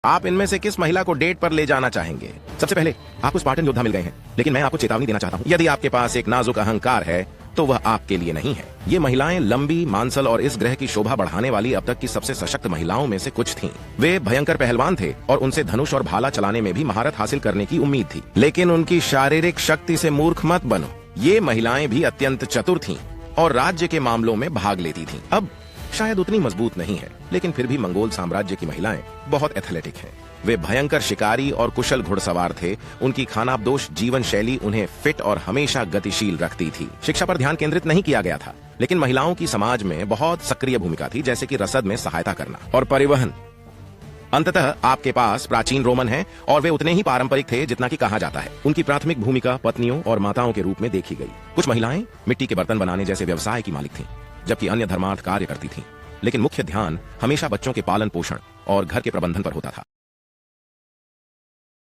आप इनमें से किस महिला को डेट पर ले जाना चाहेंगे? सबसे पहले आपको स्पार्टन योद्धा मिल गए हैं, लेकिन मैं आपको चेतावनी देना चाहता हूँ, यदि आपके पास एक नाजुक अहंकार है तो वह आपके लिए नहीं है। ये महिलाएं लंबी, मांसल और इस ग्रह की शोभा बढ़ाने वाली अब तक की सबसे सशक्त महिलाओं में से कुछ थीं। वे भयंकर पहलवान थे और उनसे धनुष और भाला चलाने में भी महारत हासिल करने की उम्मीद थी, लेकिन उनकी शारीरिक शक्ति से मूर्ख मत बनो। ये महिलाएं भी अत्यंत चतुर थीं और राज्य के मामलों में भाग लेती थीं। अब शायद उतनी मजबूत नहीं है, लेकिन फिर भी मंगोल साम्राज्य की महिलाएं बहुत एथलेटिक हैं। वे भयंकर शिकारी और कुशल घुड़सवार थे। उनकी खानाबदोश जीवन शैली उन्हें फिट और हमेशा गतिशील रखती थी। शिक्षा पर ध्यान केंद्रित नहीं किया गया था, लेकिन महिलाओं की समाज में बहुत सक्रिय भूमिका थी, जैसे कि रसद में सहायता करना और परिवहन। अंततः आपके पास प्राचीन रोमन हैं और वे उतने ही पारंपरिक थे जितना कि कहा जाता है। उनकी प्राथमिक भूमिका पत्नियों और माताओं के रूप में देखी गई। कुछ महिलाएं मिट्टी के बर्तन बनाने जैसे व्यवसाय की मालिक थीं, जबकि अन्य धर्मार्थ कार्य करती थीं, लेकिन मुख्य ध्यान हमेशा बच्चों के पालन पोषण और घर के प्रबंधन पर होता था।